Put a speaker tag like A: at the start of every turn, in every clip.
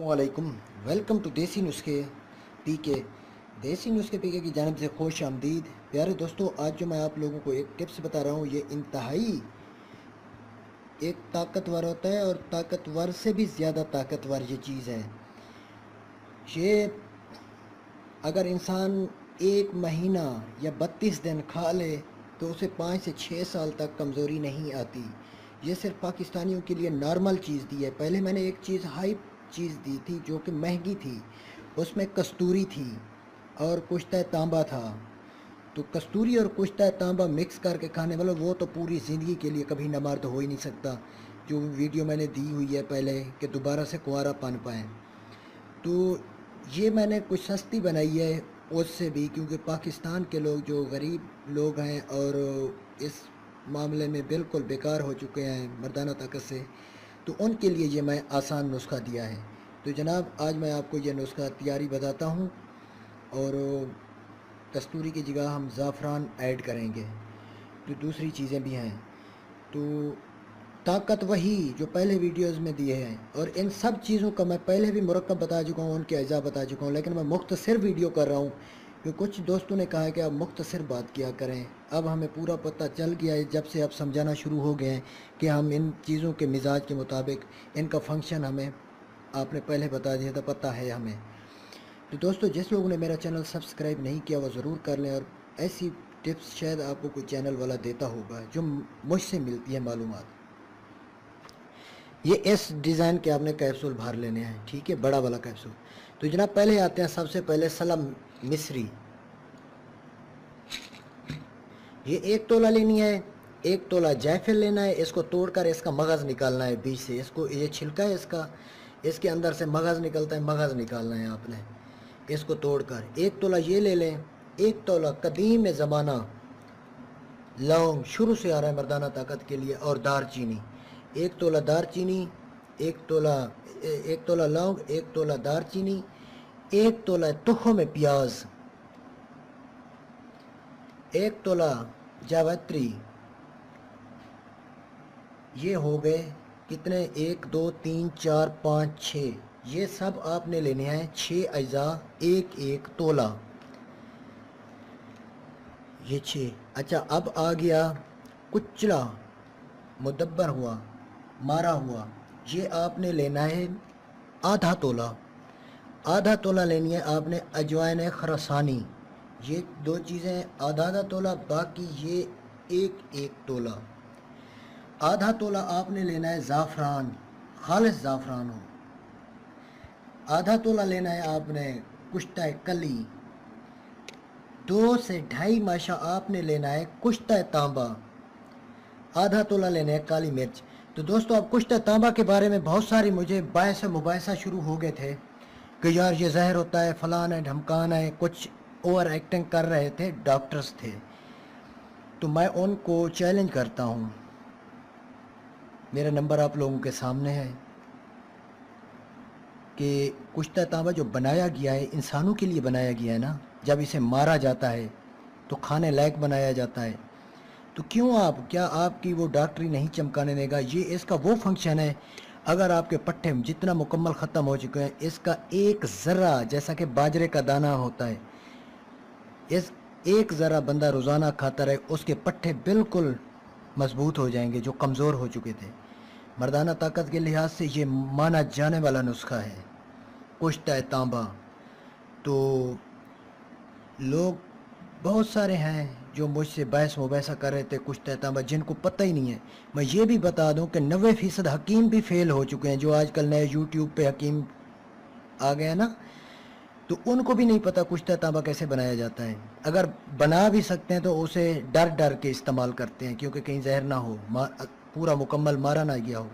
A: अस्सलामुअलैकुम। Welcome to देसी नुस्खे पी के। देसी नुस्खे पी के की जानिब से खुश आमदीद। प्यारे दोस्तों, आज जो मैं आप लोगों को एक टिप्स बता रहा हूँ, ये इंतहाई एक ताकतवर होता है और ताकतवर से भी ज़्यादा ताकतवर ये चीज़ है। ये अगर इंसान एक महीना या 32 दिन खा ले तो उसे 5 से 6 साल तक कमज़ोरी नहीं आती। ये सिर्फ पाकिस्तानियों के लिए नॉर्मल चीज़ दी है। पहले मैंने एक चीज़ हाइप चीज़ दी थी जो कि महंगी थी, उसमें कस्तूरी थी और कुश्ता तांबा था। तो कस्तूरी और कुश्ता तांबा मिक्स करके खाने वाला वो तो पूरी ज़िंदगी के लिए कभी नमर्द हो ही नहीं सकता। जो वीडियो मैंने दी हुई है पहले कि दोबारा से कुंवारा पन पाएँ, तो ये मैंने कुछ सस्ती बनाई है उससे भी, क्योंकि पाकिस्तान के लोग जो गरीब लोग हैं और इस मामले में बिल्कुल बेकार हो चुके हैं मर्दाना ताकत से, तो उनके लिए ये मैं आसान नुस्खा दिया है। तो जनाब, आज मैं आपको ये नुस्खा तैयारी बताता हूँ। और कस्तूरी की जगह हम ज़ाफ़रान ऐड करेंगे। तो दूसरी चीज़ें भी हैं। तो ताकत वही जो पहले वीडियोस में दिए हैं, और इन सब चीज़ों का मैं पहले भी मुरक्कब बता चुका हूँ, उनके अज़ा बता चुका हूँ, लेकिन मैं मुख्तसर वीडियो कर रहा हूँ कि कुछ दोस्तों ने कहा है कि आप मुख्तसर बात किया करें। अब हमें पूरा पता चल गया है, जब से आप समझाना शुरू हो गए हैं कि हम इन चीज़ों के मिजाज के मुताबिक इनका फंक्शन हमें आपने पहले बता दिया था, पता है हमें। तो दोस्तों, जिस लोगों ने मेरा चैनल सब्सक्राइब नहीं किया वो ज़रूर कर लें, और ऐसी टिप्स शायद आपको कोई चैनल वाला देता होगा जो मुझसे मिलती है मालूमात। ये इस डिज़ाइन के आपने कैप्सूल भर लेने हैं, ठीक है, बड़ा वाला कैप्सूल। तो जनाब, पहले आते हैं सबसे पहले सलम मिस्री। ये 1 तोला लेनी है। 1 तोला जायफल लेना है। इसको तोड़कर इसका मगज़ निकालना है बीच से। इसको ये छिलका है इसका, इसके अंदर से मगज़ निकलता है, मगज़ निकालना है आपने इसको तोड़कर। 1 तोला ये ले लें। 1 तोला कदीम ज़माना लौंग, शुरू से आ रहा है मर्दाना ताकत के लिए, और दारचीनी। 1 तोला दारचीनी, 1 तोला लौंग, 1 तोला दारचीनी, 1 तोला तुख़्म प्याज, 1 तोला जावित्री। ये हो गए कितने? 1 2 3 4 5 6। ये सब आपने लेने हैं 6 अज्जा, 1 तोला, ये 6। अच्छा, अब आ गया कुचला मुदब्बर हुआ, मारा हुआ। ये आपने लेना है आधा तोला। आधा तोला लेनी है आपने अजवाइन खरसानी। ये 2 चीज़ें आधा तोला, बाकी ये 1 तोला। आधा तोला आपने लेना है ज़ाफ़रान, खालिस ज़ाफ़रान हो। आधा तोला लेना है आपने कुश्ता कली। 2 से 2.5 माशा आपने लेना है कुश्ता तांबा। आधा तोला लेना है काली मिर्च। तो दोस्तों, अब कुश्ता तांबा के बारे में बहुत सारी मुझे बहस मुबाहिसा शुरू हो गए थे कि यार ये जहर होता है, फलान है, ढमकान है, कुछ ओवर एक्टिंग कर रहे थे, डॉक्टर्स थे। तो मैं उनको चैलेंज करता हूँ, मेरा नंबर आप लोगों के सामने है, कि कुश्ता तांबा जो बनाया गया है इंसानों के लिए बनाया गया है ना। जब इसे मारा जाता है तो खाने लायक बनाया जाता है, तो क्या आपकी वो डॉक्टरी नहीं चमकाने देगा? ये इसका वो फंक्शन है। अगर आपके पट्टे जितना मुकम्मल ख़त्म हो चुके हैं, इसका एक ज़रा, जैसा कि बाजरे का दाना होता है, इस एक ज़रा बंदा रोज़ाना खाता रहे, उसके पट्टे बिल्कुल मजबूत हो जाएंगे जो कमज़ोर हो चुके थे। मर्दाना ताकत के लिहाज से ये माना जाने वाला नुस्खा है कुश्ता तांबा। तो लोग बहुत सारे हैं जो मुझसे बहस मुबाहिसा कर रहे थे कुश्ता तांबा, जिनको पता ही नहीं है। मैं ये भी बता दूं कि 90% हकीम भी फेल हो चुके हैं, जो आजकल नए यूट्यूब पे हकीम आ गए ना, तो उनको भी नहीं पता कुश्ता तांबा कैसे बनाया जाता है। अगर बना भी सकते हैं तो उसे डर डर के इस्तेमाल करते हैं, क्योंकि कहीं जहर ना हो, पूरा मुकम्मल मारा ना गया हो।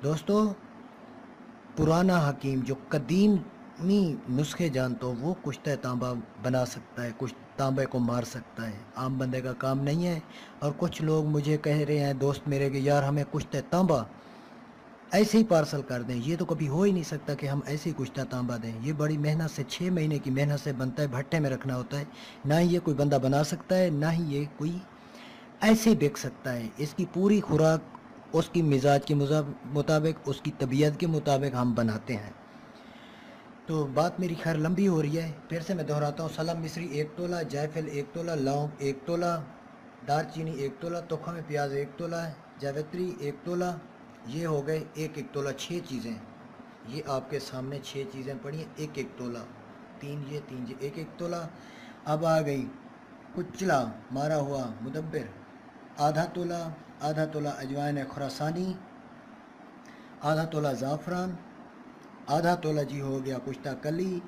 A: दोस्तों, पुराना हकीम जो कदीमी नुस्खे जानता हो वो कुश्ता तांबा बना सकता है, कुछ तांबे को मार सकता है। आम बंदे का काम नहीं है। और कुछ लोग मुझे कह रहे हैं, दोस्त मेरे, कि यार हमें कुश्ता तांबा ऐसे ही पार्सल कर दें। ये तो कभी हो ही नहीं सकता कि हम ऐसे ही कुश्ता तांबा दें। ये बड़ी मेहनत से, 6 महीने की मेहनत से बनता है, भट्टे में रखना होता है। ना ही ये कोई बंदा बना सकता है, ना ही ये कोई ऐसे ही बिक सकता है। इसकी पूरी खुराक उसकी मिजाज के मुताबिक, उसकी तबीयत के मुताबिक हम बनाते हैं। تو بات میری خیر لمبی ہو رہی ہے، پھر سے میں دہراتا ہوں. سلم مصری 1 تولہ، جائفل 1 تولہ، لونگ 1 تولہ، دار چینی 1 تولہ، تخم پیاز 1 تولہ، جاوتری 1 تولہ. یہ ہو گئے 1 تولہ. 6 چیزیں، یہ آپ کے سامنے 6 چیزیں پڑی ہیں. 1 تولہ، 3 یہ 1 تولہ. اب آ گئی کچلا مارا ہوا مدبر آدھا تولہ اجوائن خراسانی، آدھا تولہ زعفران، آدھا تولہ جی ہو گیا کشتہ کلی،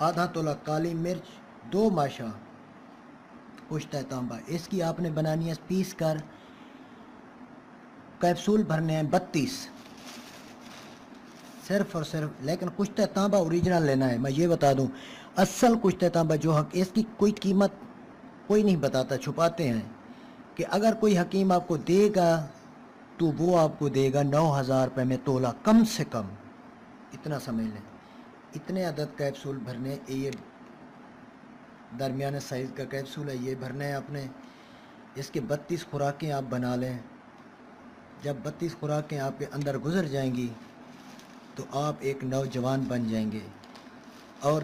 A: آدھا تولہ کالی مرچ، 2 ماشا کشتہ تانبا. اس کی آپ نے بنانی ہے پیس کر. کیپسول بھرنے ہیں 32 صرف اور صرف. لیکن کشتہ تانبا اوریجنل لینا ہے. میں یہ بتا دوں اصل کشتہ تانبا جو حق اس کی کوئی قیمت کوئی نہیں بتاتا، چھپاتے ہیں کہ اگر کوئی حکیم آپ کو دے گا تو وہ آپ کو دے گا 9000 روپے میں تولہ کم سے کم. اتنا سمجھ لیں. اتنے عدد کیپسول بھرنے. یہ درمیانے سائز کا کیپسول ہے، یہ بھرنا ہے آپ نے. اس کے 32 خوراکیں آپ بنا لیں. جب 32 خوراکیں آپ کے اندر گزر جائیں گی تو آپ ایک نوجوان بن جائیں گے. اور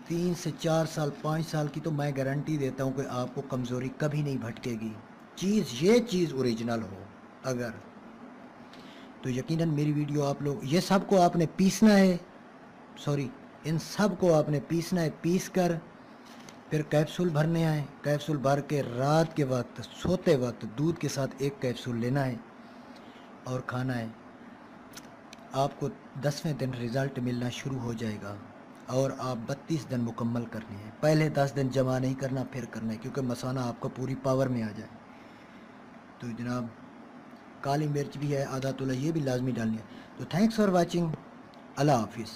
A: 3 سے 4 سال 5 سال کی تو میں گارنٹی دیتا ہوں کہ آپ کو کمزوری کبھی نہیں بھٹکے گی. یہ چیز اوریجنل ہو اگر تو یقیناً میری ویڈیو آپ لوگ یہ سب کو آپ نے پیسنا ہے. ان سب کو آپ نے پیسنا ہے. پیس کر پھر کیپسول بھرنے آئے. کیپسول بھر کے رات کے وقت سوتے وقت دودھ کے ساتھ 1 کیپسول لینا ہے اور کھانا ہے. آپ کو 10ویں دن رزلٹ ملنا شروع ہو جائے گا. اور آپ 32 دن مکمل کرنے ہیں. پہلے 10 دن جمع نہیں کرنا، پھر کرنا ہے، کیونکہ مسانہ آپ کو پوری پاور میں آ جائے. تو جناب کالی مرچ بھی ہے آدھا تولہ، یہ بھی لازمی ڈالنی ہے. تو تھینکس فار واچنگ. اللہ حافظ.